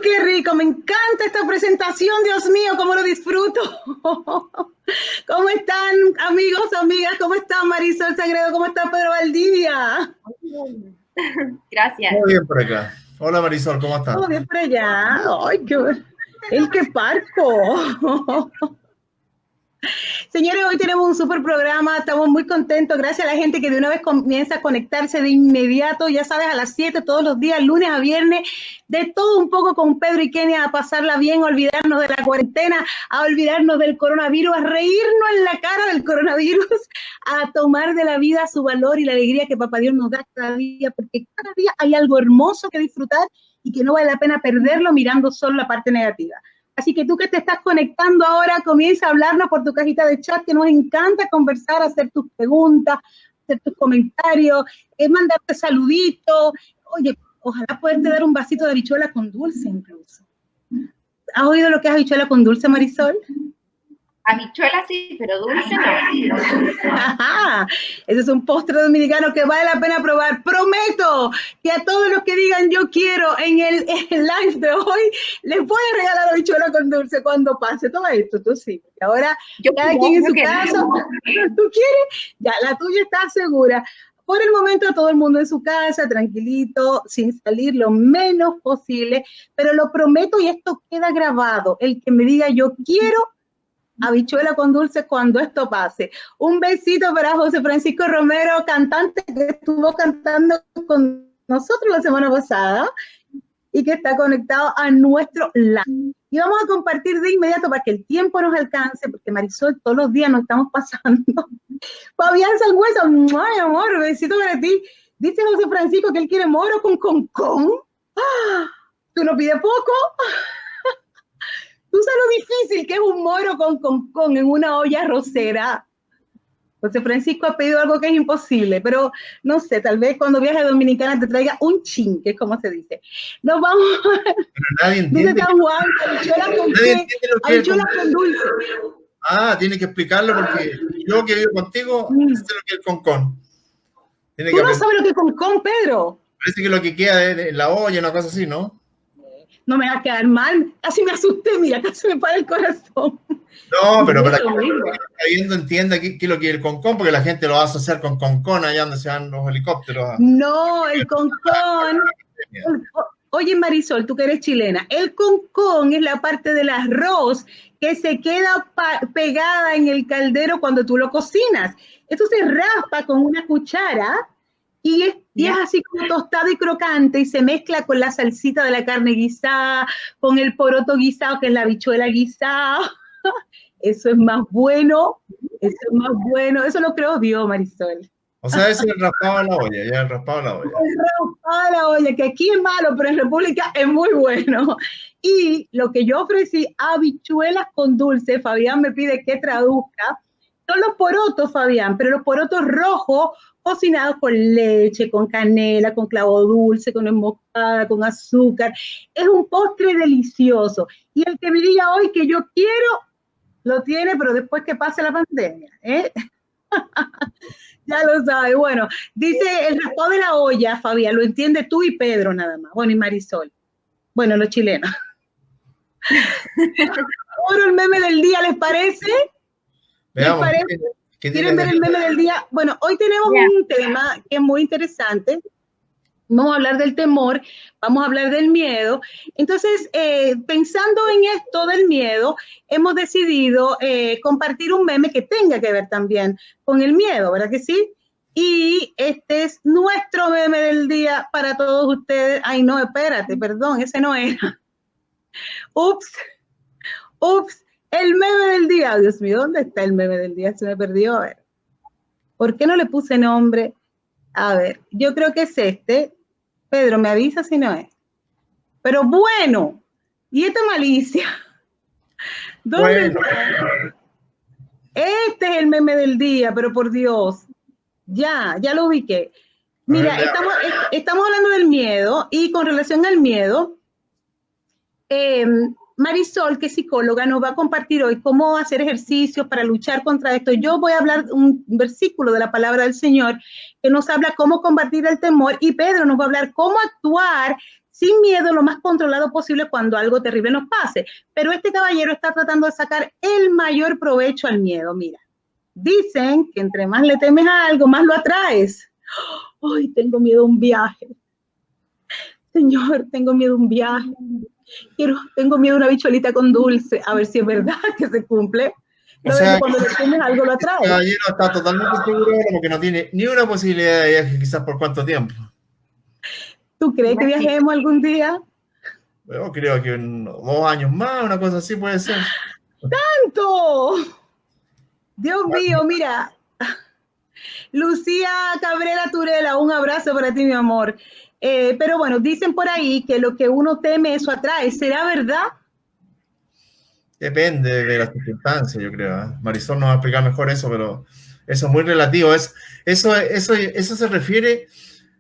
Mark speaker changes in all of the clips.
Speaker 1: ¡Qué rico! Me encanta esta presentación, Dios mío, cómo lo disfruto. ¿Cómo están, amigos, amigas? ¿Cómo está Marisol Sagredo? ¿Cómo está Pedro Valdivia?
Speaker 2: Gracias.
Speaker 3: Muy bien por acá. Hola Marisol, ¿cómo estás?
Speaker 1: Todo bien por allá. ¡Ay, qué parco! Señores, hoy tenemos un súper programa, estamos muy contentos, gracias a la gente que de una vez comienza a conectarse de inmediato, ya sabes, a las 7 todos los días, lunes a viernes, de todo un poco con Pedro y Kenia, a pasarla bien, a olvidarnos de la cuarentena, a olvidarnos del coronavirus, a reírnos en la cara del coronavirus, a tomar de la vida su valor y la alegría que Papá Dios nos da cada día, porque cada día hay algo hermoso que disfrutar y que no vale la pena perderlo mirando solo la parte negativa. Así que tú que te estás conectando ahora, comienza a hablarnos por tu cajita de chat, que nos encanta conversar, hacer tus preguntas, hacer tus comentarios, mandarte saluditos. Oye, ojalá poderte dar un vasito de habichuela con dulce incluso. ¿Has oído lo que es habichuela con dulce, Marisol?
Speaker 2: Habichuela sí, pero dulce no.
Speaker 1: Ajá, ese es un postre dominicano que vale la pena probar. Prometo que a todos los que digan yo quiero en el live de hoy, les voy a regalar habichuela con dulce cuando pase todo esto. Tú sí. Y ahora, cada quien en su casa, ¿tú quieres? Ya, la tuya está segura. Por el momento, todo el mundo en su casa, tranquilito, sin salir lo menos posible, pero lo prometo y esto queda grabado. El que me diga yo quiero habichuela con dulce cuando esto pase. Un besito para José Francisco Romero, cantante que estuvo cantando con nosotros la semana pasada y que está conectado a nuestro live. Y vamos a compartir de inmediato para que el tiempo nos alcance, porque Marisol, todos los días nos estamos pasando. Fabián Sangüesa, ¡ay, amor! Besito para ti. Dice José Francisco que él quiere moro con concón. ¡Ah! ¿Tú no pides poco? ¿Tú sabes lo difícil que es un moro con concón en una olla arrocera? José Francisco ha pedido algo que es imposible, pero no sé, tal vez cuando viaje a Dominicana te traiga un chin, que es como se dice. Nos vamos.
Speaker 3: Pero nadie entiende.
Speaker 1: Dice San Juan, habichuela con qué, habichuela con dulce.
Speaker 3: Ah, tiene que explicarlo porque yo que vivo contigo, sé lo que es el concón.
Speaker 1: ¿Tú no sabes lo que es concón, Pedro?
Speaker 3: Parece que lo que queda de la olla, una cosa así, ¿no?
Speaker 1: No me va a quedar mal. Casi me asusté, mira, casi me para el corazón.
Speaker 3: No, pero para que el que está viendo entienda qué es lo que es el concón, porque la gente lo va a asociar con concón allá donde se van los helicópteros.
Speaker 1: No, el concón. Oye, Marisol, tú que eres chilena, el concón es la parte del arroz que se queda pegada en el caldero cuando tú lo cocinas. Esto se raspa con una cuchara y es así como tostado y crocante y se mezcla con la salsita de la carne guisada, con el poroto guisado, que es la habichuela guisada. Eso es más bueno, eso es más bueno. Eso lo creo yo, Marisol.
Speaker 3: O sea, ese es el raspado a la olla, ya el raspado a la olla.
Speaker 1: El raspado a la olla, que aquí es malo, pero en República es muy bueno. Y lo que yo ofrecí, habichuelas con dulce, Fabián me pide que traduzca, son los porotos, Fabián, pero los porotos rojos cocinados con leche, con canela, con clavo dulce, con nuez moscada, con azúcar. Es un postre delicioso. Y el que me diga hoy que yo quiero, lo tiene, pero después que pase la pandemia, ¿eh? Ya lo sabe. Bueno, dice el raspado de la olla, Fabián, lo entiende tú y Pedro nada más. Bueno, y Marisol. Bueno, los chilenos. Ahora el meme del día, ¿les parece?
Speaker 3: Veamos.
Speaker 1: ¿Les parece? ¿Quieren ver el meme del día? Bueno, hoy tenemos un tema que es muy interesante. Vamos a hablar del temor, vamos a hablar del miedo. Entonces, pensando en esto del miedo, hemos decidido compartir un meme que tenga que ver también con el miedo, ¿verdad que sí? Y este es nuestro meme del día para todos ustedes. Ay, no, espérate, perdón, ese no era. Ups, el meme del día. Dios mío, ¿dónde está el meme del día? Se me perdió. A ver. ¿Por qué no le puse nombre? A ver, yo creo que es este. Pedro, me avisa si no es. Pero bueno, y esta malicia. ¿Dónde está? Este es el meme del día, pero por Dios. Ya lo ubiqué. Mira, estamos hablando del miedo y con relación al miedo, Marisol, que es psicóloga, nos va a compartir hoy cómo hacer ejercicios para luchar contra esto. Yo voy a hablar un versículo de la palabra del Señor que nos habla cómo combatir el temor y Pedro nos va a hablar cómo actuar sin miedo, lo más controlado posible cuando algo terrible nos pase. Pero este caballero está tratando de sacar el mayor provecho al miedo. Mira, dicen que entre más le temes a algo, más lo atraes. Ay, tengo miedo a un viaje. Señor, tengo miedo a un viaje. Tengo miedo a una bichuelita con dulce. A ver si es verdad que se cumple.
Speaker 3: O sea,
Speaker 1: cuando le temes algo, lo atraes.
Speaker 3: El caballero está totalmente seguro porque no tiene ni una posibilidad de viaje, quizás por cuánto tiempo.
Speaker 1: ¿Tú crees que viajemos algún día?
Speaker 3: Yo creo que en 2 años más, una cosa así puede ser.
Speaker 1: ¡Tanto! Dios mío, mira. Lucía Cabrera Turela, un abrazo para ti, mi amor. Pero bueno, dicen por ahí que lo que uno teme, eso atrae. ¿Será verdad?
Speaker 3: Depende de las circunstancias, yo creo. Marisol nos va a explicar mejor eso, pero eso es muy relativo. Eso se refiere,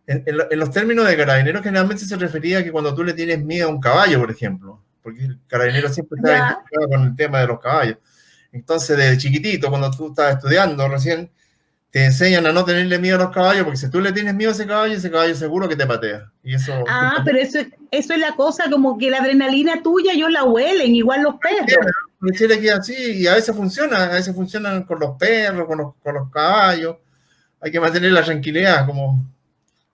Speaker 3: en los términos de carabineros, generalmente se refería a que cuando tú le tienes miedo a un caballo, por ejemplo, porque el carabinero siempre está identificado con el tema de los caballos. Entonces, desde chiquitito, cuando tú estás estudiando recién, te enseñan a no tenerle miedo a los caballos, porque si tú le tienes miedo a ese caballo seguro que te patea. Y eso,
Speaker 1: pero eso es la cosa, como que la adrenalina tuya, ellos la huelen, igual los perros.
Speaker 3: En Chile aquí así, y a veces funcionan con los perros, con los caballos. Hay que mantener la tranquilidad, como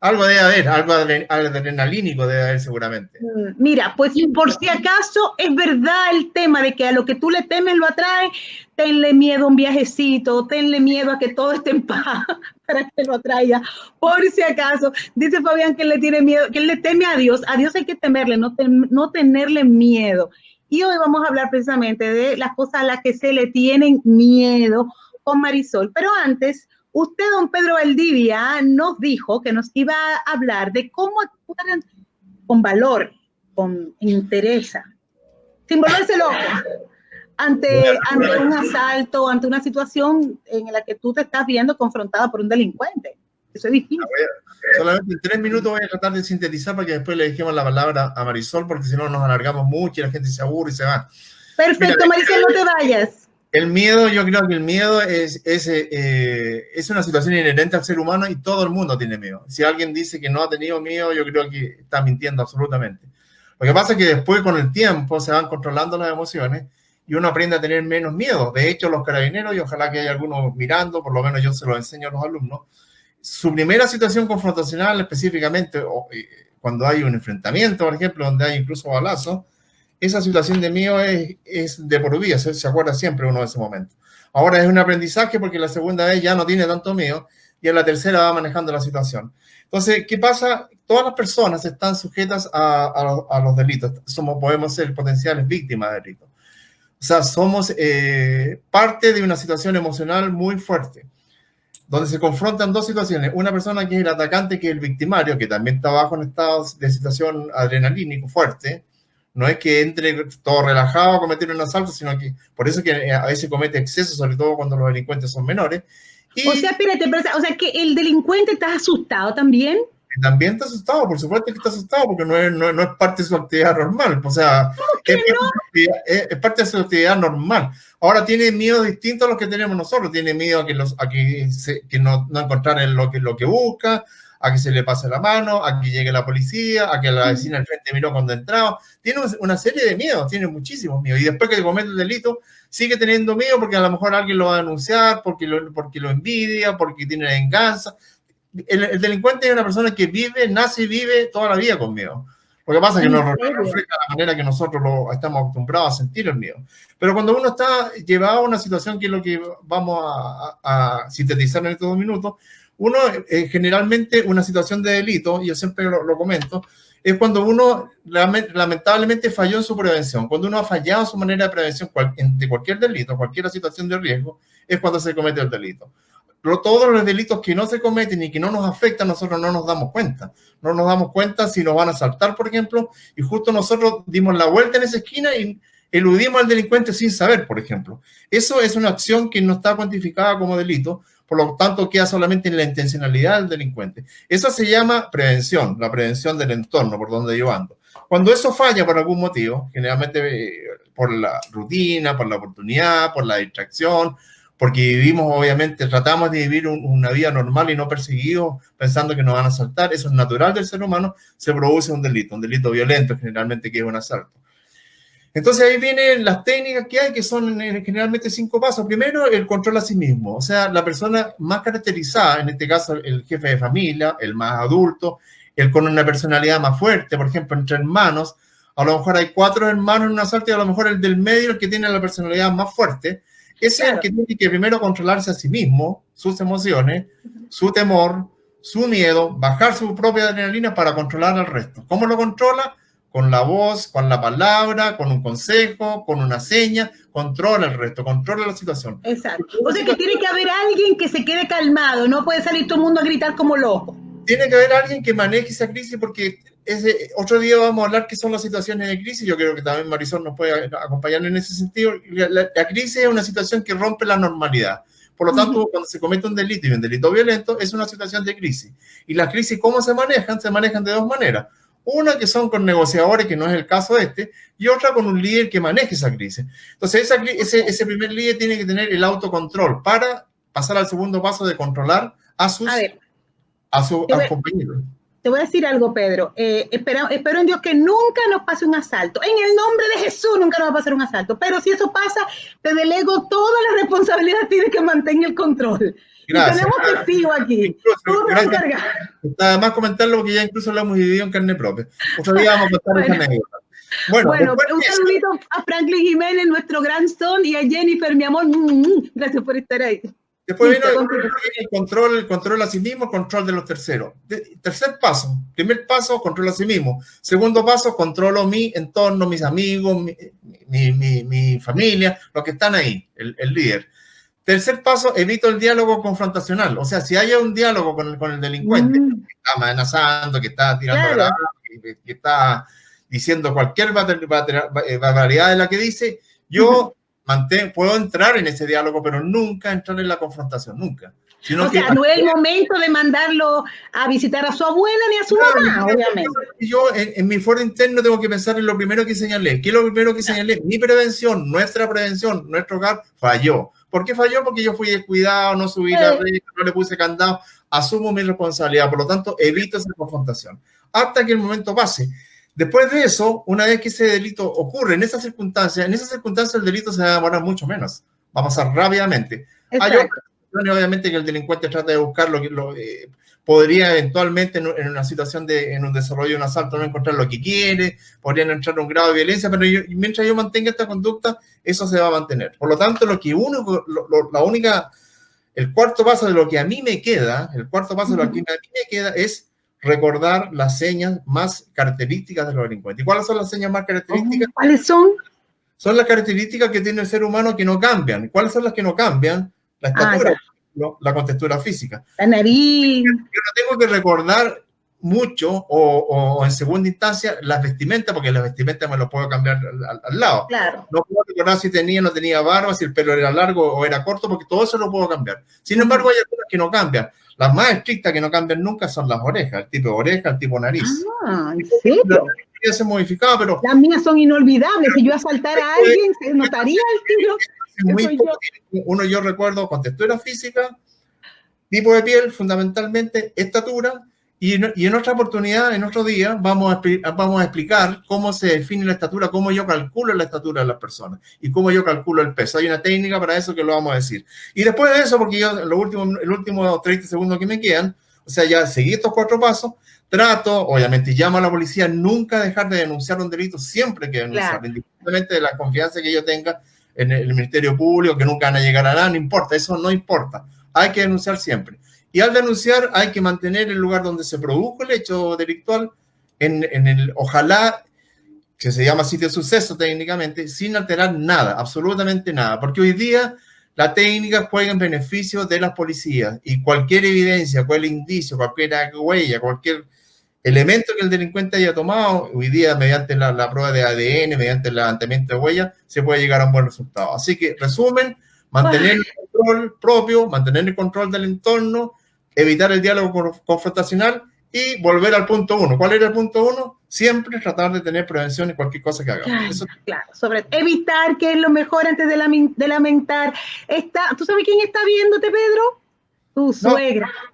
Speaker 3: algo debe haber, algo adrenalínico debe haber seguramente.
Speaker 1: Mira, pues por si acaso es verdad el tema de que a lo que tú le temes lo atrae, tenle miedo a un viajecito, tenle miedo a que todo esté en paz para que lo atraiga. Por si acaso, dice Fabián que él le tiene miedo, que él le teme a Dios. A Dios hay que temerle, no tenerle miedo. Y hoy vamos a hablar precisamente de las cosas a las que se le tienen miedo con Marisol. Pero antes, usted, don Pedro Valdivia, nos dijo que nos iba a hablar de cómo actuar con valor, con interés, sin volverse loco, ante un asalto, ante una situación en la que tú te estás viendo confrontada por un delincuente. Eso es difícil.
Speaker 3: Solamente en 3 minutos voy a tratar de sintetizar para que después le dejemos la palabra a Marisol, porque si no nos alargamos mucho y la gente se aburre y se va.
Speaker 1: Perfecto. Mira, Marisol, no te vayas.
Speaker 3: El miedo, yo creo que el miedo es una situación inherente al ser humano y todo el mundo tiene miedo. Si alguien dice que no ha tenido miedo, yo creo que está mintiendo absolutamente. Lo que pasa es que después, con el tiempo, se van controlando las emociones y uno aprende a tener menos miedo. De hecho, los carabineros, y ojalá que haya algunos mirando, por lo menos yo se los enseño a los alumnos, su primera situación confrontacional, específicamente cuando hay un enfrentamiento, por ejemplo, donde hay incluso balazos, esa situación de miedo es de por vida, se acuerda siempre uno de ese momento. Ahora es un aprendizaje porque la segunda vez ya no tiene tanto miedo y en la tercera va manejando la situación. Entonces, ¿qué pasa? Todas las personas están sujetas a los delitos. Podemos ser potenciales víctimas de delitos. O sea, somos parte de una situación emocional muy fuerte, donde se confrontan dos situaciones. Una persona que es el atacante, que es el victimario, que también está bajo en estado de situación adrenalínico fuerte. No es que entre todo relajado a cometer un asalto, sino que por eso que a veces comete excesos, sobre todo cuando los delincuentes son menores. Y
Speaker 1: o sea, espérate, o sea, que el delincuente está asustado también.
Speaker 3: También está asustado, por supuesto que está asustado, porque no es parte de su actividad normal. O sea, es parte de su actividad normal. Ahora tiene miedo distinto a los que tenemos nosotros. Tiene miedo a que no encontrar lo que busca, a que se le pase la mano, a que llegue la policía, a que la vecina al frente miró cuando entraba. Tiene una serie de miedos, tiene muchísimos miedos. Y después que comete el delito, sigue teniendo miedo porque a lo mejor alguien lo va a denunciar, porque lo envidia, porque tiene venganza. El delincuente es una persona que nace y vive toda la vida con miedo. Lo que pasa es que no refleja la manera que nosotros estamos acostumbrados a sentir el miedo. Pero cuando uno está llevado a una situación, que es lo que vamos a sintetizar en estos 2 minutos, uno generalmente una situación de delito, y yo siempre lo comento, es cuando uno lamentablemente falló en su prevención. Cuando uno ha fallado en su manera de prevención de cualquier delito, cualquier situación de riesgo, es cuando se comete el delito. Todos los delitos que no se cometen y que no nos afectan, nosotros no nos damos cuenta. No nos damos cuenta si nos van a asaltar, por ejemplo, y justo nosotros dimos la vuelta en esa esquina y eludimos al delincuente sin saber, por ejemplo. Eso es una acción que no está cuantificada como delito, por lo tanto queda solamente en la intencionalidad del delincuente. Eso se llama prevención, la prevención del entorno por donde yo ando. Cuando eso falla por algún motivo, generalmente por la rutina, por la oportunidad, por la distracción, porque vivimos, obviamente, tratamos de vivir una vida normal y no perseguidos pensando que nos van a asaltar. Eso es natural del ser humano, se produce un delito violento generalmente, que es un asalto. Entonces ahí vienen las técnicas que hay, que son generalmente 5 pasos. Primero, el control a sí mismo. O sea, la persona más caracterizada, en este caso el jefe de familia, el más adulto, el con una personalidad más fuerte, por ejemplo, entre hermanos, a lo mejor hay 4 hermanos en un asalto y a lo mejor el del medio, el que tiene la personalidad más fuerte, ese es el que tiene que primero controlarse a sí mismo, sus emociones, su temor, su miedo, bajar su propia adrenalina para controlar al resto. ¿Cómo lo controla? Con la voz, con la palabra, con un consejo, con una seña, controla el resto, controla la situación.
Speaker 1: Exacto. O sea que tiene que haber alguien que se quede calmado, no puede salir todo el mundo a gritar como loco.
Speaker 3: Tiene que haber alguien que maneje esa crisis, porque otro día vamos a hablar qué son las situaciones de crisis. Yo creo que también Marisol nos puede acompañar en ese sentido. La crisis es una situación que rompe la normalidad. Por lo tanto, cuando se comete un delito y un delito violento, es una situación de crisis. Y las crisis, ¿cómo se manejan? Se manejan de 2 maneras. Una que son con negociadores, que no es el caso y otra con un líder que maneje esa crisis. Entonces, ese primer líder tiene que tener el autocontrol para pasar al segundo paso de controlar a sus compañeros.
Speaker 1: Te voy a decir algo, Pedro. Espero en Dios que nunca nos pase un asalto. En el nombre de Jesús nunca nos va a pasar un asalto. Pero si eso pasa, te delego toda la responsabilidad, tienes que mantener el control. Gracias. Y tenemos testigos aquí.
Speaker 3: Nada más comentarlo porque ya incluso lo hemos vivido en carne propia. Otro día vamos a contar esa anécdota. Bueno,
Speaker 1: un saludito a Franklin Jiménez, nuestro gran son, y a Jennifer, mi amor. Gracias por estar ahí.
Speaker 3: Después viene el control a sí mismo, control de los terceros. Tercer paso, primer paso, control a sí mismo. Segundo paso, controlo mi entorno, mis amigos, mi familia, los que están ahí, el líder. Tercer paso, evito el diálogo confrontacional. O sea, si hay un diálogo con el delincuente, que está amenazando, que está tirando granadas, que está diciendo cualquier barbaridad de la que dice, yo puedo entrar en ese diálogo, pero nunca entrar en la confrontación, nunca.
Speaker 1: Sino o sea, no es el momento de mandarlo a visitar a su abuela ni a su mamá, obviamente.
Speaker 3: Yo en mi foro interno tengo que pensar en lo primero que señalé. ¿Qué es lo primero que señalé? Mi prevención, nuestra prevención, nuestro hogar falló. ¿Por qué falló? Porque yo fui descuidado, no subí la red, no le puse candado, asumo mi responsabilidad, por lo tanto, evito esa confrontación. Hasta que el momento pase. Después de eso, una vez que ese delito ocurre en esas circunstancias el delito se va a demorar mucho menos. Va a pasar rápidamente. Hay otras situaciones, obviamente, que el delincuente trata de buscar podría eventualmente en una situación en un desarrollo de un asalto no encontrar lo que quiere, podrían entrar a un grado de violencia, pero mientras yo mantenga esta conducta, eso se va a mantener. Por lo tanto, el cuarto paso de lo que a mí me queda, es recordar las señas más características de los delincuentes. ¿Y cuáles son las señas más características?
Speaker 1: ¿Cuáles son?
Speaker 3: Son las características que tiene el ser humano que no cambian. ¿Cuáles son las que no cambian? La estatura, la contextura física.
Speaker 1: La nariz.
Speaker 3: Yo no tengo que recordar mucho o en segunda instancia las vestimentas, porque las vestimentas me las puedo cambiar al lado.
Speaker 1: Claro.
Speaker 3: No puedo recordar si tenía o no tenía barba, si el pelo era largo o era corto, porque todo eso lo puedo cambiar. Sin embargo, hay algunas que no cambian. Las más estrictas que no cambian nunca son las orejas, el tipo de oreja, el tipo de nariz.
Speaker 1: ¿En serio?
Speaker 3: Ya se modificaba, pero...
Speaker 1: Las mías son inolvidables. Si yo asaltara a alguien, se notaría el tiro.
Speaker 3: Yo recuerdo con textura física, tipo de piel, fundamentalmente, estatura, y en otra oportunidad, en otro día, vamos a explicar cómo se define la estatura, cómo yo calculo la estatura de las personas y cómo yo calculo el peso. Hay una técnica para eso que lo vamos a decir. Y después de eso, porque yo el último 30 segundos que me quedan, o sea, ya seguí estos 4 pasos, trato, obviamente, llamo a la policía, nunca dejar de denunciar un delito, siempre que denunciar, claro, independientemente de la confianza que yo tenga en el Ministerio Público, que nunca van a llegar a nada, no importa, eso no importa, hay que denunciar siempre. Y al denunciar hay que mantener el lugar donde se produjo el hecho delictual, ojalá, que se llama sitio de suceso técnicamente, sin alterar nada, absolutamente nada, porque hoy día la técnica juega en beneficio de las policías y cualquier evidencia, cualquier indicio, cualquier huella, cualquier elemento que el delincuente haya tomado, hoy día mediante la prueba de ADN, mediante el levantamiento de huellas, se puede llegar a un buen resultado. Así que, resumen, mantener el control propio, mantener el control del entorno, evitar el diálogo confrontacional y volver al punto 1. ¿Cuál era el punto 1? Siempre tratar de tener prevención en cualquier cosa que hagamos.
Speaker 1: Claro,
Speaker 3: Eso.
Speaker 1: claro, sobre evitar, que es lo mejor antes de lamentar. ¿Tú sabes quién está viéndote, Pedro? Tu suegra.
Speaker 3: No.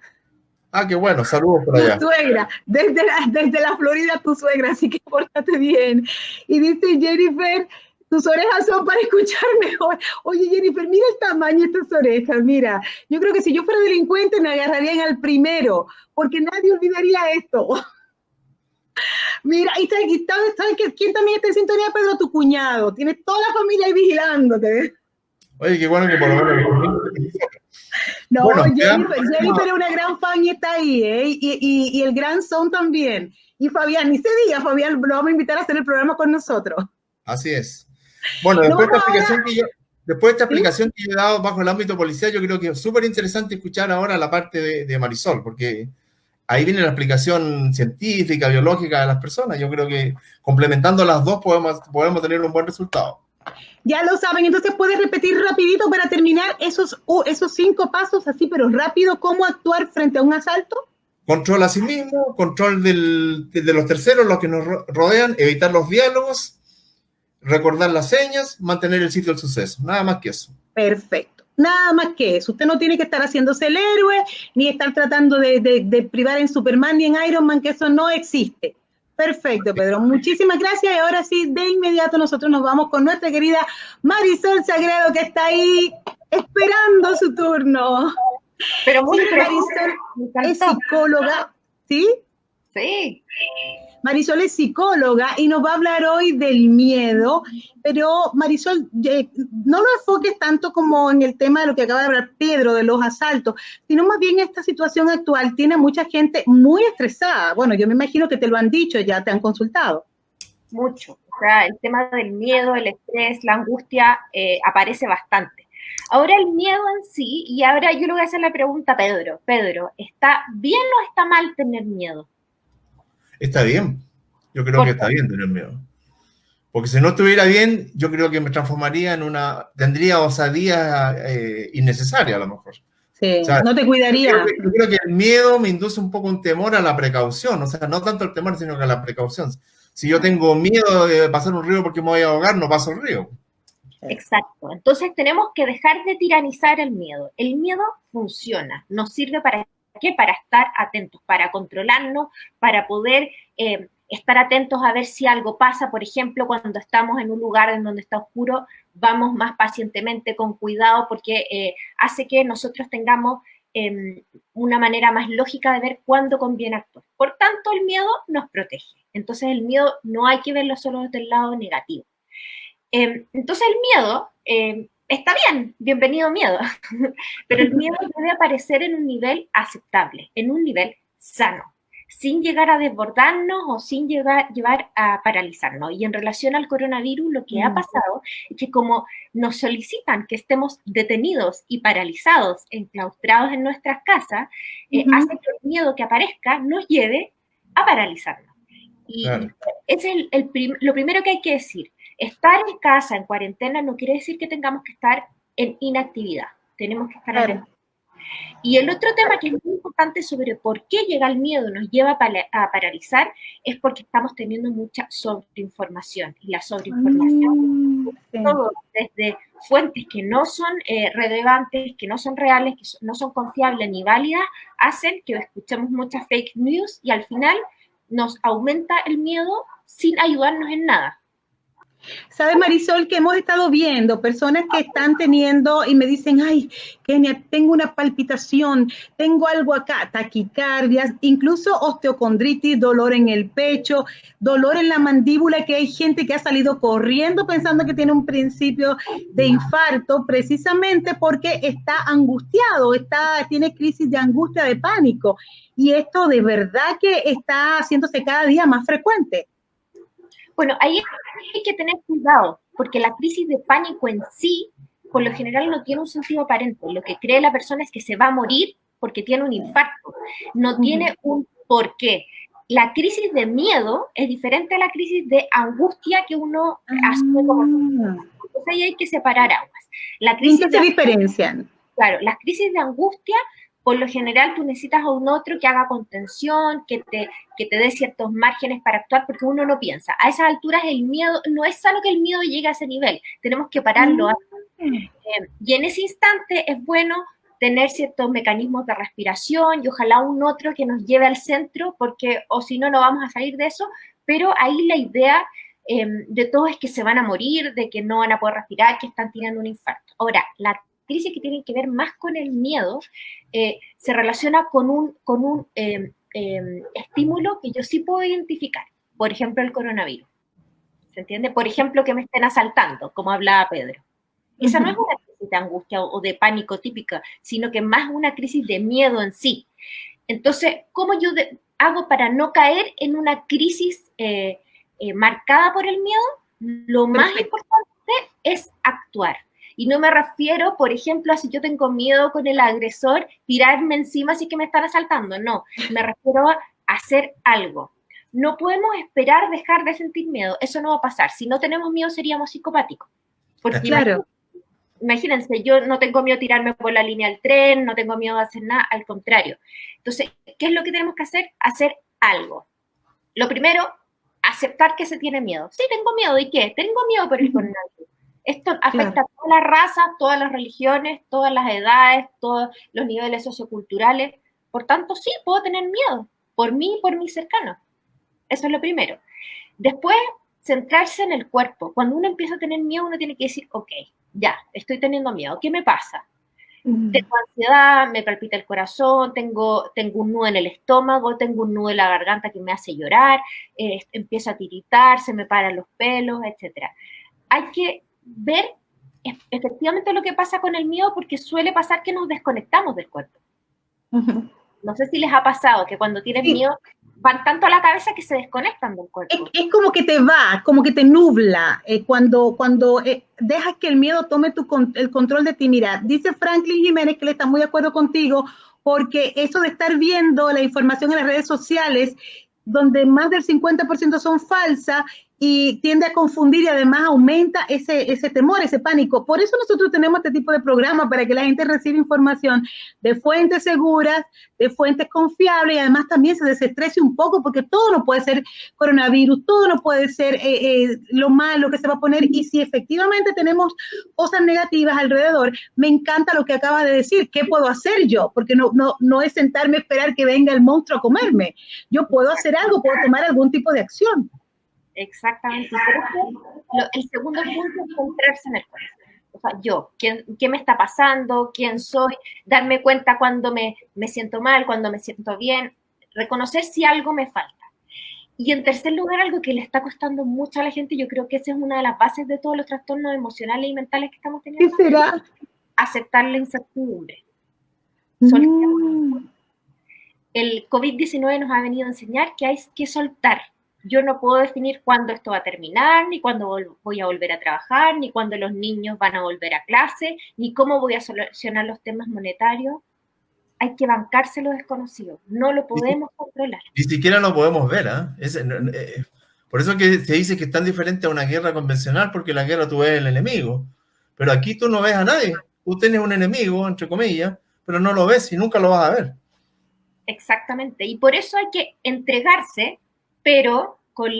Speaker 3: Ah, qué bueno, saludos por allá.
Speaker 1: Tu suegra, desde la Florida, tu suegra, así que pórtate bien. Y dice Jennifer, tus orejas son para escuchar mejor. Oye, Jennifer, mira el tamaño de tus orejas, mira. Yo creo que si yo fuera delincuente me agarrarían al primero, porque nadie olvidaría esto. Mira, y ¿sabes quién también está en sintonía, Pedro? Tu cuñado. Tienes toda la familia ahí vigilándote.
Speaker 3: Oye, qué bueno que por lo menos...
Speaker 1: No, bueno, Jennifer es una gran fan y está ahí, ¿eh? Y el gran son también. Y Fabián, ni se diga, Fabián, lo vamos a invitar a hacer el programa con nosotros.
Speaker 3: Así es. Bueno, después de esta explicación que yo he dado bajo el ámbito policial, yo creo que es súper interesante escuchar ahora la parte de Marisol, porque ahí viene la explicación científica, biológica de las personas. Yo creo que complementando las dos podemos tener un buen resultado.
Speaker 1: Ya lo saben, entonces puedes repetir rapidito para terminar esos 5 pasos así, pero rápido, cómo actuar frente a un asalto.
Speaker 3: Control a sí mismo, control de los terceros, los que nos rodean, evitar los diálogos, recordar las señas, mantener el sitio del suceso. Nada más que eso.
Speaker 1: Perfecto. Nada más que eso. Usted no tiene que estar haciéndose el héroe, ni estar tratando de privar en Superman ni en Iron Man, que eso no existe. Perfecto, Pedro. Muchísimas gracias. Y ahora sí, de inmediato nosotros nos vamos con nuestra querida Marisol Sagredo, que está ahí esperando su turno.
Speaker 2: Pero muy
Speaker 1: Marisol es psicóloga, ¿sí?
Speaker 2: Sí.
Speaker 1: Marisol es psicóloga y nos va a hablar hoy del miedo, pero Marisol, no lo enfoques tanto como en el tema de lo que acaba de hablar Pedro, de los asaltos, sino más bien esta situación actual tiene mucha gente muy estresada. Bueno, yo me imagino que te lo han dicho, ya te han consultado.
Speaker 2: Mucho. O sea, el tema del miedo, el estrés, la angustia aparece bastante. Ahora el miedo en sí, y ahora yo le voy a hacer la pregunta a Pedro. Pedro, ¿está bien o está mal tener miedo?
Speaker 3: Está bien. Yo creo que está bien tener miedo. Porque si no estuviera bien, yo creo que me transformaría tendría osadía innecesaria a lo mejor.
Speaker 1: Sí, o sea, no te cuidaría.
Speaker 3: Yo creo que el miedo me induce un poco un temor a la precaución. O sea, no tanto el temor, sino que a la precaución. Si yo tengo miedo de pasar un río porque me voy a ahogar, no paso el río.
Speaker 2: Exacto. Entonces tenemos que dejar de tiranizar el miedo. El miedo funciona. Nos sirve para ¿qué? Para estar atentos, para controlarnos, para poder estar atentos a ver si algo pasa. Por ejemplo, cuando estamos en un lugar en donde está oscuro, vamos más pacientemente, con cuidado, porque hace que nosotros tengamos una manera más lógica de ver cuándo conviene actuar. Por tanto, el miedo nos protege. Entonces, el miedo no hay que verlo solo desde el lado negativo. Entonces, el miedo... está bien, bienvenido miedo, pero el miedo debe aparecer en un nivel aceptable, en un nivel sano, sin llegar a desbordarnos o sin llevar a paralizarnos. Y en relación al coronavirus, lo que ha pasado es que como nos solicitan que estemos detenidos y paralizados, enclaustrados en nuestras casas, hace que el miedo que aparezca nos lleve a paralizarnos. Y claro, ese es lo primero que hay que decir. Estar en casa, en cuarentena, no quiere decir que tengamos que estar en inactividad. Tenemos que estar atentos. Y el otro tema que es muy importante sobre por qué llega el miedo, nos lleva a paralizar, es porque estamos teniendo mucha sobreinformación. Y la sobreinformación, todo desde fuentes que no son relevantes, que no son reales, que no son confiables ni válidas, hacen que escuchemos muchas fake news y al final nos aumenta el miedo sin ayudarnos en nada.
Speaker 1: ¿Sabes, Marisol, que hemos estado viendo personas que están teniendo y me dicen, ay, Kenia, tengo una palpitación, tengo algo acá, taquicardias, incluso osteocondritis, dolor en el pecho, dolor en la mandíbula, que hay gente que ha salido corriendo pensando que tiene un principio de infarto, precisamente porque está angustiado, tiene crisis de angustia, de pánico, y esto de verdad que está haciéndose cada día más frecuente.
Speaker 2: Bueno, ahí hay que tener cuidado, porque la crisis de pánico en sí, por lo general, no tiene un sentido aparente. Lo que cree la persona es que se va a morir porque tiene un infarto. No tiene un porqué. La crisis de miedo es diferente a la crisis de angustia que uno asume como... Entonces ahí hay que separar aguas.
Speaker 1: ¿En qué se diferencian?
Speaker 2: Claro, las crisis de angustia por lo general tú necesitas a un otro que haga contención, que te dé ciertos márgenes para actuar, porque uno no piensa. A esas alturas el miedo, no es sano que el miedo llegue a ese nivel, tenemos que pararlo. Y en ese instante es bueno tener ciertos mecanismos de respiración y ojalá un otro que nos lleve al centro, porque o si no, no vamos a salir de eso, pero ahí la idea de todo es que se van a morir, de que no van a poder respirar, que están tirando un infarto. Ahora, la crisis que tienen que ver más con el miedo se relaciona con un estímulo que yo sí puedo identificar, por ejemplo, el coronavirus. ¿Se entiende? Por ejemplo, que me estén asaltando, como hablaba Pedro. Esa no es una crisis de angustia o de pánico típica, sino que más una crisis de miedo en sí. Entonces, ¿cómo yo hago para no caer en una crisis marcada por el miedo? Lo más importante es actuar. Y no me refiero, por ejemplo, a si yo tengo miedo con el agresor, tirarme encima si que me están asaltando. No, me refiero a hacer algo. No podemos esperar dejar de sentir miedo. Eso no va a pasar. Si no tenemos miedo, seríamos psicopáticos. Porque
Speaker 1: claro.
Speaker 2: Imagínense, yo no tengo miedo de tirarme por la línea del tren, no tengo miedo de hacer nada, al contrario. Entonces, ¿qué es lo que tenemos que hacer? Hacer algo. Lo primero, aceptar que se tiene miedo. Sí, tengo miedo. ¿Y qué? Tengo miedo por el coronavirus. Esto afecta a todas las razas, todas las religiones, todas las edades, todos los niveles socioculturales. Por tanto, sí, puedo tener miedo. Por mí y por mis cercanos. Eso es lo primero. Después, centrarse en el cuerpo. Cuando uno empieza a tener miedo, uno tiene que decir, ok, ya, estoy teniendo miedo. ¿Qué me pasa? Tengo ansiedad, me palpita el corazón, tengo un nudo en el estómago, tengo un nudo en la garganta que me hace llorar, empiezo a tiritar, se me paran los pelos, etc. Hay que ver efectivamente lo que pasa con el miedo, porque suele pasar que nos desconectamos del cuerpo. No sé si les ha pasado que cuando tienen miedo van tanto a la cabeza que se desconectan del cuerpo.
Speaker 1: Es como que te va, como que te nubla cuando dejas que el miedo tome el control de ti. Mira, dice Franklin Jiménez que él está muy de acuerdo contigo, porque eso de estar viendo la información en las redes sociales, donde más del 50% son falsas, y tiende a confundir y además aumenta ese temor, ese pánico. Por eso nosotros tenemos este tipo de programas, para que la gente reciba información de fuentes seguras, de fuentes confiables, y además también se desestrese un poco, porque todo no puede ser coronavirus, todo no puede ser lo malo que se va a poner. Y si efectivamente tenemos cosas negativas alrededor, me encanta lo que acabas de decir. ¿Qué puedo hacer yo? Porque no es sentarme a esperar que venga el monstruo a comerme. Yo puedo hacer algo, puedo tomar algún tipo de acción.
Speaker 2: Exactamente. Por eso, el segundo punto es centrarse en el cuerpo. O sea, yo, ¿qué me está pasando? ¿Quién soy? Darme cuenta cuando me siento mal, cuando me siento bien. Reconocer si algo me falta. Y en tercer lugar, algo que le está costando mucho a la gente, yo creo que esa es una de las bases de todos los trastornos emocionales y mentales que estamos teniendo.
Speaker 1: ¿Qué será?
Speaker 2: Aceptar la incertidumbre. El COVID-19 nos ha venido a enseñar que hay que soltar. Yo no puedo definir cuándo esto va a terminar, ni cuándo voy a volver a trabajar, ni cuándo los niños van a volver a clase, ni cómo voy a solucionar los temas monetarios. Hay que bancarse lo desconocido. No lo podemos controlar.
Speaker 3: Ni siquiera lo podemos ver, ¿eh? Por eso que se dice que es tan diferente a una guerra convencional, porque en la guerra tú ves el enemigo. Pero aquí tú no ves a nadie. Tú tienes un enemigo, entre comillas, pero no lo ves y nunca lo vas a ver.
Speaker 2: Exactamente. Y por eso hay que entregarse, pero con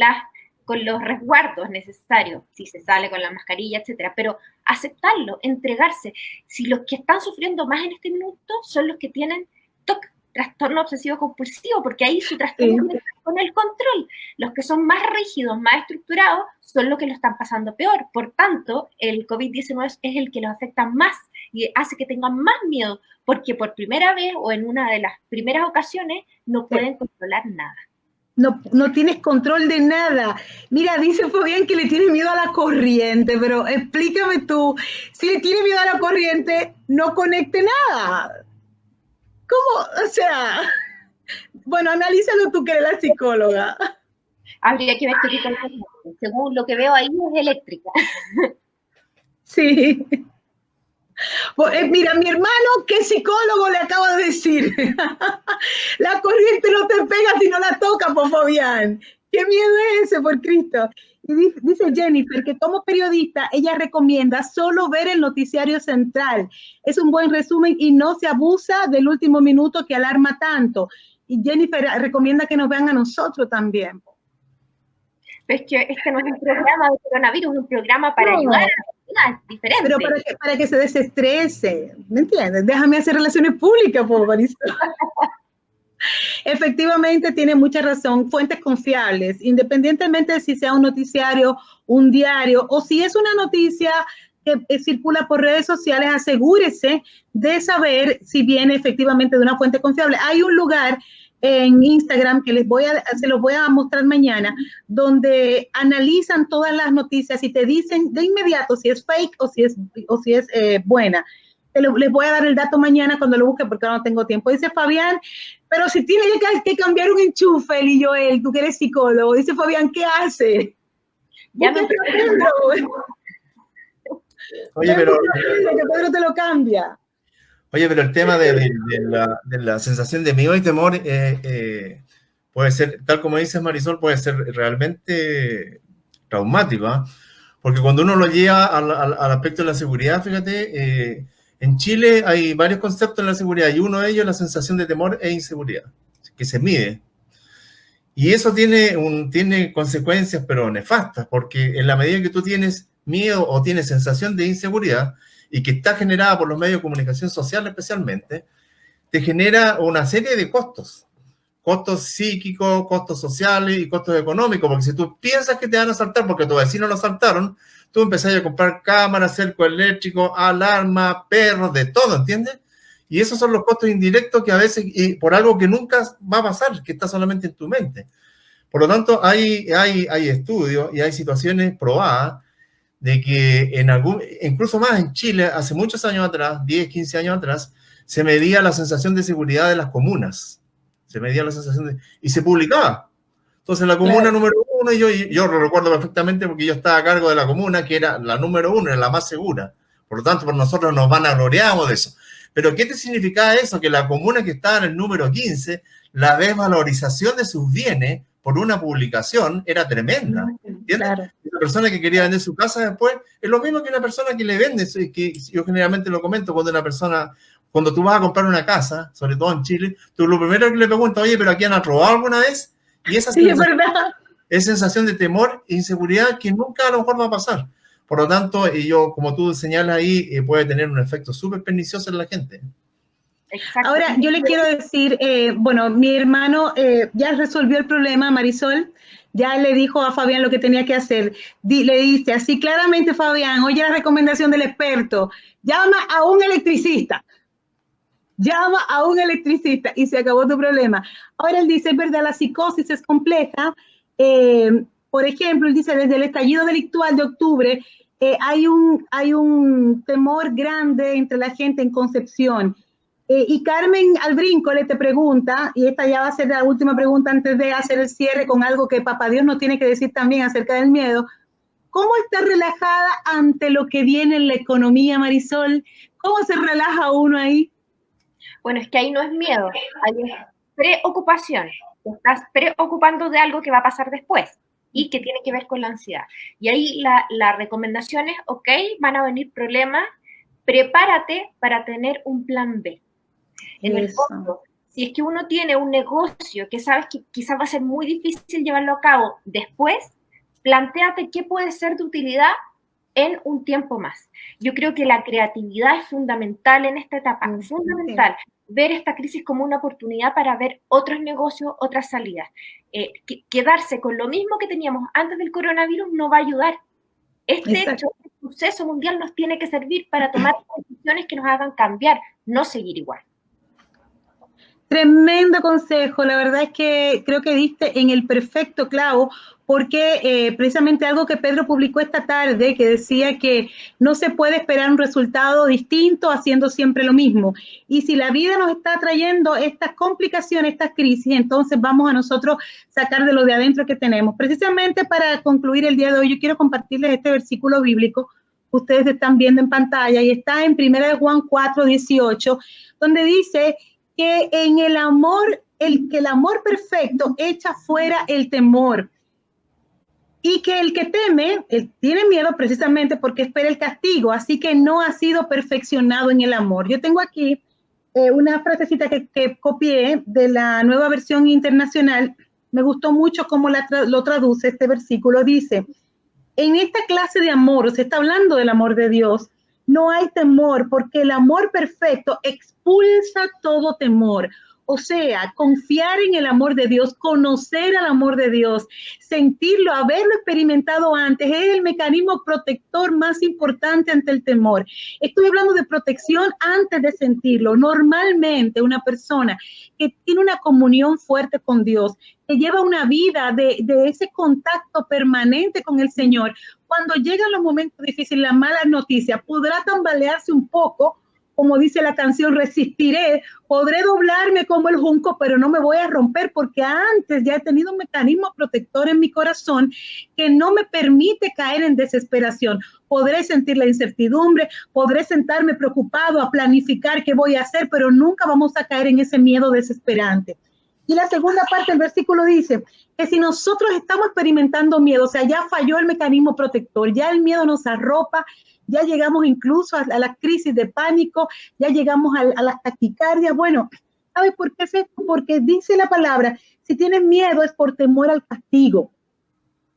Speaker 2: los resguardos necesarios, si se sale con la mascarilla, etcétera, pero aceptarlo, entregarse. Si los que están sufriendo más en este minuto son los que tienen TOC, trastorno obsesivo compulsivo, porque ahí su trastorno está con el control. Los que son más rígidos, más estructurados, son los que lo están pasando peor. Por tanto, el COVID-19 es el que los afecta más y hace que tengan más miedo, porque por primera vez o en una de las primeras ocasiones no pueden controlar nada.
Speaker 1: No tienes control de nada. Mira, dice Fabián que le tiene miedo a la corriente, pero explícame tú, si le tiene miedo a la corriente, no conecte nada. ¿Cómo? O sea, bueno, analízalo tú, que eres la psicóloga.
Speaker 2: Habría que ver qué tipo de corriente. Según lo que veo ahí, es eléctrica.
Speaker 1: Sí. Pues, mira, mi hermano, ¿qué psicólogo le acaba de decir? La corriente no te pega si no la toca, por Fabián. ¿Qué miedo es ese, por Cristo? Y dice Jennifer que como periodista ella recomienda solo ver el noticiario central. Es un buen resumen y no se abusa del último minuto que alarma tanto. Y Jennifer recomienda que nos vean a nosotros también.
Speaker 2: Es que este no es un programa de coronavirus, es un programa para ayudar a la comunidad, es diferente.
Speaker 1: Pero para que se desestrese, ¿me entiendes? Déjame hacer relaciones públicas, por Marisol. Efectivamente, tiene mucha razón. Fuentes confiables, independientemente de si sea un noticiario, un diario, o si es una noticia que circula por redes sociales, asegúrese de saber si viene efectivamente de una fuente confiable. Hay un lugar en Instagram que se los voy a mostrar mañana, donde analizan todas las noticias y te dicen de inmediato si es fake o si es buena. Les voy a dar el dato mañana cuando lo busque porque ahora no tengo tiempo. Dice Fabián, pero si tiene que cambiar un enchufe, y Joel, tú que eres psicólogo, dice Fabián, ¿qué hace?
Speaker 2: Ya me
Speaker 3: Oye, pero
Speaker 1: que Pedro te lo cambia.
Speaker 3: Oye, pero el tema de la sensación de miedo y temor puede ser, tal como dices Marisol, puede ser realmente traumático, ¿eh? Porque cuando uno lo lleva al aspecto de la seguridad, fíjate, en Chile hay varios conceptos en la seguridad y uno de ellos es la sensación de temor e inseguridad, que se mide. Y eso tiene consecuencias, pero nefastas, porque en la medida que tú tienes miedo o tienes sensación de inseguridad, y que está generada por los medios de comunicación social especialmente, te genera una serie de costos psíquicos, costos sociales y costos económicos, porque si tú piensas que te van a asaltar porque tus vecinos lo asaltaron, tú empezás a comprar cámaras, cerco eléctrico, alarma, perros, de todo, ¿entiendes? Y esos son los costos indirectos que a veces, y por algo que nunca va a pasar, que está solamente en tu mente. Por lo tanto, hay estudios y hay situaciones probadas de que incluso más en Chile, hace muchos años atrás, 10, 15 años atrás, se medía la sensación de seguridad de las comunas. Se medía la sensación y se publicaba. Entonces, la comuna número 1, y yo lo recuerdo perfectamente porque yo estaba a cargo de la comuna, que era la número 1, era la más segura. Por lo tanto, por nosotros nos vanagloriamos de eso. Pero, ¿qué te significaba eso? Que la comuna que estaba en el número 15, la desvalorización de sus bienes por una publicación era tremenda. ¿Entiendes? Claro. Una persona que quería vender su casa después es lo mismo que una persona que le vende. Que yo generalmente lo comento cuando tú vas a comprar una casa, sobre todo en Chile, tú lo primero que le preguntas, oye, ¿pero aquí han robado alguna vez? Y esa
Speaker 1: sí, es verdad.
Speaker 3: Es sensación de temor e inseguridad que nunca a lo mejor va a pasar. Por lo tanto, como tú señalas ahí, puede tener un efecto súper pernicioso en la gente.
Speaker 1: Exacto. Ahora, yo le quiero decir, bueno, mi hermano ya resolvió el problema, Marisol, ya le dijo a Fabián lo que tenía que hacer. Le dice así claramente, Fabián, oye la recomendación del experto, llama a un electricista y se acabó tu problema. Ahora él dice, es verdad, la psicosis es compleja. Por ejemplo, él dice, desde el estallido delictual de octubre, hay un temor grande entre la gente en Concepción. Y Carmen Albrinco le te pregunta, y esta ya va a ser la última pregunta antes de hacer el cierre con algo que Papá Dios nos tiene que decir también acerca del miedo. ¿Cómo está relajada ante lo que viene en la economía, Marisol? ¿Cómo se relaja uno ahí?
Speaker 2: Bueno, es que ahí no es miedo, ahí es preocupación. Te estás preocupando de algo que va a pasar después y que tiene que ver con la ansiedad. Y ahí la recomendación es, ok, van a venir problemas, prepárate para tener un plan B. En el fondo, si es que uno tiene un negocio que sabes que quizás va a ser muy difícil llevarlo a cabo después, plantéate qué puede ser de utilidad en un tiempo más. Yo creo que la creatividad es fundamental en esta etapa, fundamental. Ver esta crisis como una oportunidad para ver otros negocios, otras salidas. Quedarse con lo mismo que teníamos antes del coronavirus no va a ayudar. Este suceso mundial nos tiene que servir para tomar decisiones que nos hagan cambiar, no seguir igual.
Speaker 1: Tremendo consejo, la verdad es que creo que diste en el perfecto clavo, porque precisamente algo que Pedro publicó esta tarde, que decía que no se puede esperar un resultado distinto haciendo siempre lo mismo. Y si la vida nos está trayendo estas complicaciones, estas crisis, entonces vamos a nosotros sacar de lo de adentro que tenemos. Precisamente para concluir el día de hoy, yo quiero compartirles este versículo bíblico que ustedes están viendo en pantalla, y está en 1 Juan 4:18, donde dice que en el amor, que el amor perfecto echa fuera el temor, Y que el que teme, tiene miedo precisamente porque espera el castigo, así que no ha sido perfeccionado en el amor. Yo tengo aquí una frasecita que copié de la Nueva Versión Internacional. Me gustó mucho cómo lo traduce este versículo. Dice, en esta clase de amor, se está hablando del amor de Dios, no hay temor, porque el amor perfecto expulsa todo temor. O sea, confiar en el amor de Dios, conocer el amor de Dios, sentirlo, haberlo experimentado antes, es el mecanismo protector más importante ante el temor. Estoy hablando de protección antes de sentirlo. Normalmente una persona que tiene una comunión fuerte con Dios, que lleva una vida de ese contacto permanente con el Señor, cuando llegan los momentos difíciles, las malas noticias, podrá tambalearse un poco, como dice la canción, resistiré, podré doblarme como el junco, pero no me voy a romper porque antes ya he tenido un mecanismo protector en mi corazón que no me permite caer en desesperación. Podré sentir la incertidumbre, podré sentarme preocupado a planificar qué voy a hacer, pero nunca vamos a caer en ese miedo desesperante. Y la segunda parte del versículo dice que si nosotros estamos experimentando miedo, o sea, ya falló el mecanismo protector, ya el miedo nos arropa, ya llegamos incluso a la crisis de pánico, ya llegamos a las taquicardias. Bueno, ¿sabes por qué es esto? Porque dice la palabra, si tienes miedo es por temor al castigo.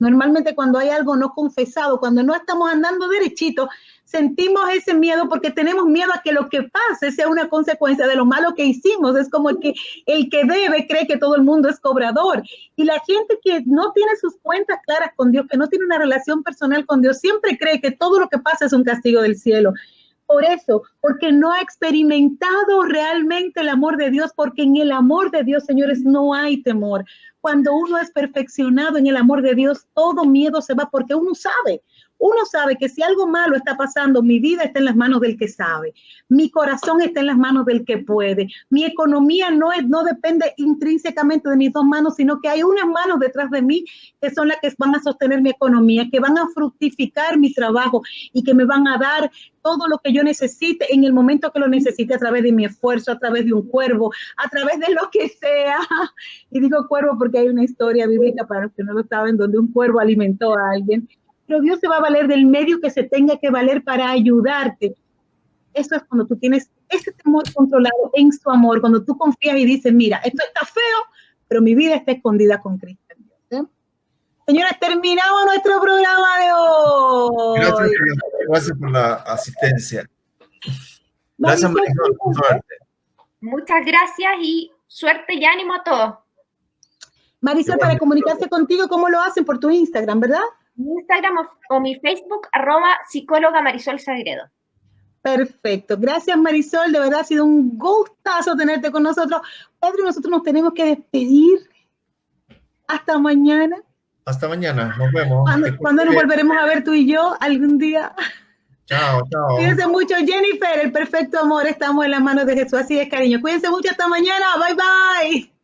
Speaker 1: Normalmente cuando hay algo no confesado, cuando no estamos andando derechito, sentimos ese miedo porque tenemos miedo a que lo que pase sea una consecuencia de lo malo que hicimos. Es como el que debe cree que todo el mundo es cobrador. Y la gente que no tiene sus cuentas claras con Dios, que no tiene una relación personal con Dios, siempre cree que todo lo que pasa es un castigo del cielo. Por eso, porque no ha experimentado realmente el amor de Dios, porque en el amor de Dios, señores, no hay temor. Cuando uno es perfeccionado en el amor de Dios, todo miedo se va porque uno sabe que si algo malo está pasando, mi vida está en las manos del que sabe, mi corazón está en las manos del que puede, mi economía no depende intrínsecamente de mis dos manos, sino que hay unas manos detrás de mí que son las que van a sostener mi economía, que van a fructificar mi trabajo y que me van a dar todo lo que yo necesite en el momento que lo necesite, a través de mi esfuerzo, a través de un cuervo, a través de lo que sea. Y digo cuervo porque hay una historia bíblica, para los que no lo saben, donde un cuervo alimentó a alguien. Pero Dios se va a valer del medio que se tenga que valer para ayudarte. Eso es cuando tú tienes ese temor controlado en su amor, cuando tú confías y dices, mira, esto está feo, pero mi vida está escondida con Cristo. ¿Sí? Señores, terminamos nuestro programa de hoy.
Speaker 3: Gracias por la asistencia. Gracias,
Speaker 2: Marisol. Muchas gracias y suerte y ánimo a todos.
Speaker 1: Marisol, para comunicarse contigo, ¿cómo lo hacen? Por tu Instagram, ¿verdad?
Speaker 2: Mi Instagram o mi Facebook, @psicóloga Marisol Sagredo.
Speaker 1: Perfecto. Gracias, Marisol. De verdad ha sido un gustazo tenerte con nosotros. Pedro, nosotros nos tenemos que despedir. Hasta mañana.
Speaker 3: Hasta mañana. Nos vemos.
Speaker 1: ¿Cuándo nos volveremos a ver tú y yo? ¿Algún día?
Speaker 3: Chao, chao.
Speaker 1: Cuídense mucho, Jennifer. El perfecto amor. Estamos en las manos de Jesús. Así es, cariño. Cuídense mucho. Hasta mañana. Bye, bye.